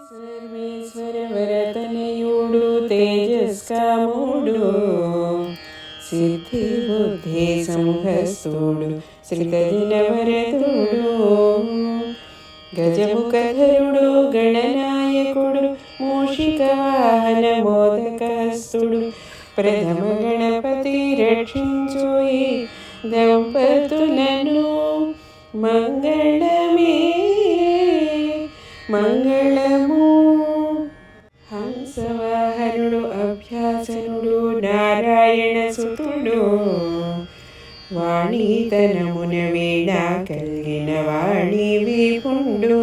సర్వేశ్వర వరతనయుడు తేజస్కాముడు సిద్ధి బుద్ధి సంహస్తుడు శ్రితజనవరతుడు గజముఖధరుడు గణనాయకుడు మూషిక వాహన మోదకస్తుడు ప్రథమ గణపతి రక్షించోయి దంపతులను మంగళమే మంగళము. హంసవాహనుడు అభ్యాసనుడు నారాయణ సుతుడు వాణీతనమున వీణ కలిగిన వాణి విపుండు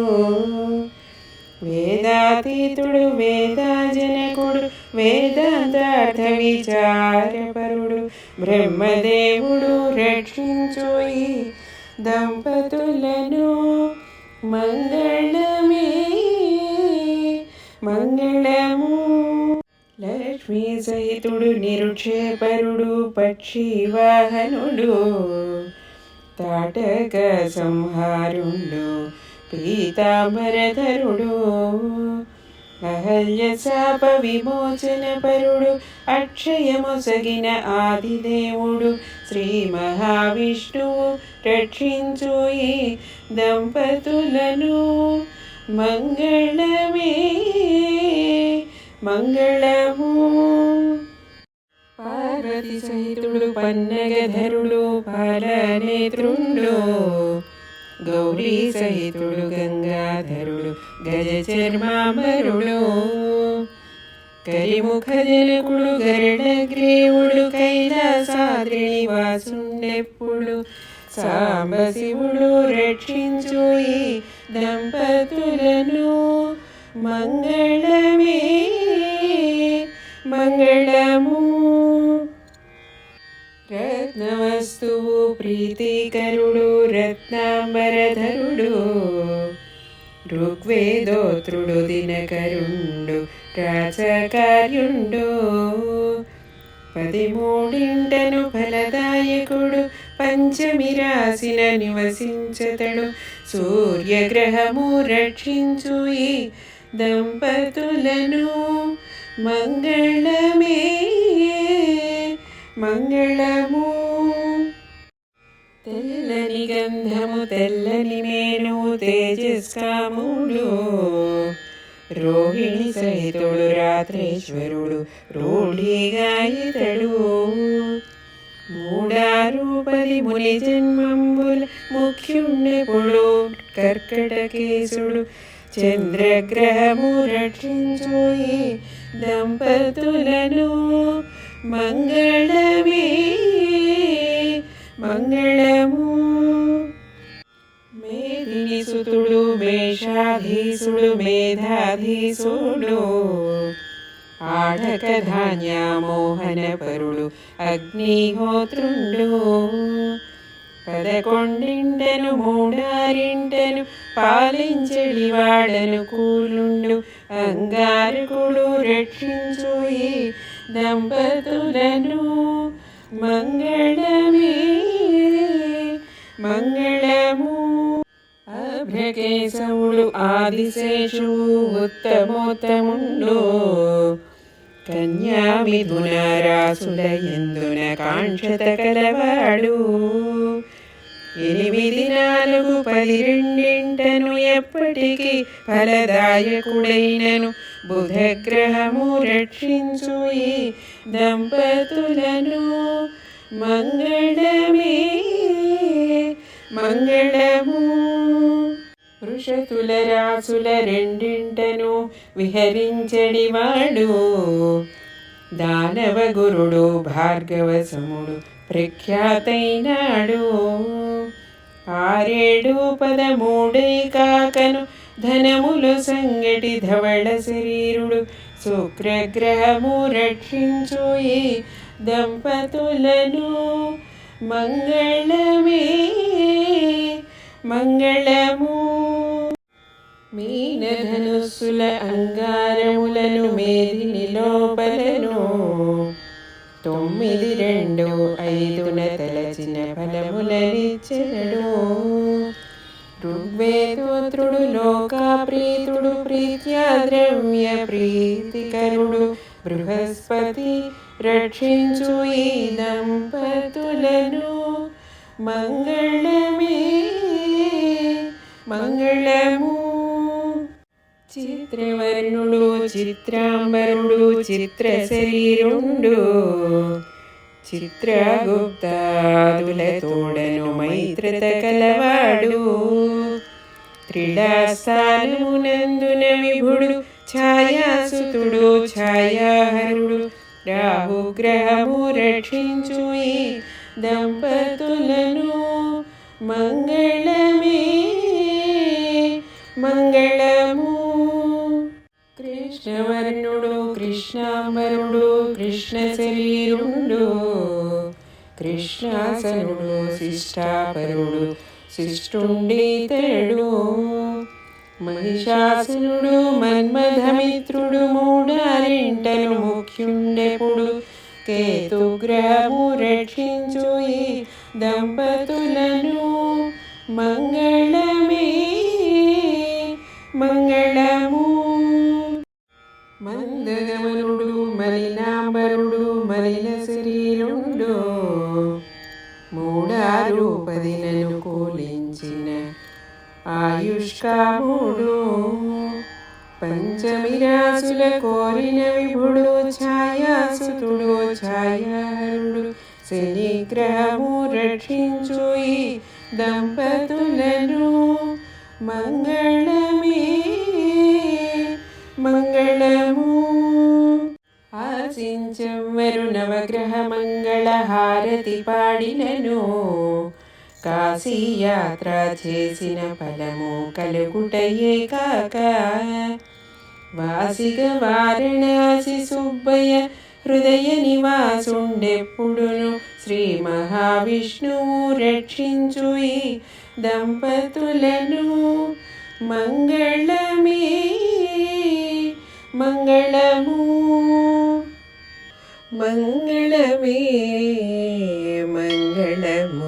వేదాతీతుడు వేదాజనకుడు వేదాంతార్థ విచారపరుడు బ్రహ్మదేవుడు రక్షించోయి దంపతులను మంగళమే మంగళము. లక్ష్మీ సహితుడు నిరుక్షేపరుడు పక్షి వాహనుడు తాటక సంహారుడు పీతాంబరధరుడు అహల్య శాప విమోచన పరుడు అక్షయమొసగిన ఆదిదేవుడు శ్రీ మహావిష్ణువు రక్షించోయి దంపతులను మంగళమే మంగళము. పార్వతి సహితుడు పన్నగధరుడు పాలనేత్రుండు గౌరీ సహితుడు గంగాధరుడు గజ చర్మాంబరుడు కరిముఖ జనకుడు గరుడగ్రీవుడు కైలాసాద్రిని వాసుండెప్పుడు సాంబశివుడు రక్షించోయి దంపతులను మంగళమే మంగళము. రత్నవస్తువు ప్రీతికరుడు రత్నాంబరధరుడు ఋగ్వేదోత్రుడు దినకరుండు రాజకార్యుండు 13 ఫలదాయకుడు పంచమి రాసిన నివసించతడు సూర్యగ్రహము రక్షించుయి దంపతులను మంగళమే మంగళము. తెల్లని గంధము తెల్లని మేను తేజస్కాముడు రోహిణి సహితుడు రాత్రేశ్వరుడు రూఢిగా ఇతడు 36 ముని జన్మంబుల ముఖ్యుండెప్పుడు కర్కటకేశుడు చంద్రగ్రహము రక్షించోయి దంపతులను మంగళమే మంగళము. మేదిని సుతుడు మేషాధీసుడు మేధాధీసుడు ఆఢక ధాన్య మోహన పరుడు అగ్నిహోత్రుండు 11 మూడారింటను పాలించడి వాడను కూలుండు అంగారకుడు రక్షించోయి దంపతులను మంగళమే మంగళము. అభ్రకేశవుడు ఆదిశేషువు ఉత్తమోత్తముండు కన్యామిథున రాసుల ఎందున కాంక్షత కలవాడు 8 4 12 ఎప్పటికీ ఫలదాయకుడైనను బుధగ్రహము రక్షించుయి దంపతులను మంగళమే మంగళము. వృషతుల రాసుల 2 విహరించడివాడు దానవ గురుడు భార్గవ సముడు ప్రఖ్యాతైనాడు 6 13 కాకను ధనములు సంగటి ధవళ శరీరుడు శుక్రగ్రహము రక్షించోయి దంపతులను మంగళమే మంగళము. మీనధనుస్సుల అంగారములను మేదిని లోపలను 9 2 5 తలచిన ఫలములనిచ్చెనడు ఋగ్వేదోత్రుడు లోకాప్రీతుడు ప్రీత్యా ద్రవ్య ప్రీతికరుడు బృహస్పతి రక్షించు ఈ దంపతులను. మంగళమే మంగళము. చిత్రవర్ణుడు చిత్రాంబరుడు చిత్ర శరీరుండు చిత్రగుప్తాదుల తోడను మైత్రత కలవాడు. త్రిడాస్థానమునందున విభుడు ఛాయాసుతుడు ఛాయాహరుడు రాహుగ్రహము రక్షించు ఈ దంపతులను. మంగళమే మంగళము. కృష్ణవర్ణుడు కృష్ణాంబరుడు కృష్ణ శరీరుండు కృష్ణాసనుడు శిష్టాపరుడు శిష్టుండీతడు. మహిషాసునుడు మన్మథమిత్రుడు మూడారింటను ముఖ్యుండెప్పుడు కేతుగ్రహము రక్షించు ఈ దంపతులను. మంగళమే మంగళము. మందగమనుడు మలినాంబరుడు మలిన శరీరుండు మూడారూపదినను కూలించిన ఆయుష్కాముడు. పంచమిరాసుల కోరిన విభుడు ఛాయాసుతుడు ఛాయాహరుడు శనిగ్రహము రక్షించు ఈ దంపతులను. మంగళమే మంగళము. ఆశించెవ్వరు నవగ్రహ మంగళ హారతి పాడినను కాశీయాత్ర చేసిన ఫలము కలుగుటయే కాక. వాసిగ వారణాసి సుబ్బయ్య హృదయ నివాసుండెప్పుడును శ్రీ మహావిష్ణువు రక్షించు ఈ దంపతులను. మంగళమే మంగళము. మంగళమే మంగళము.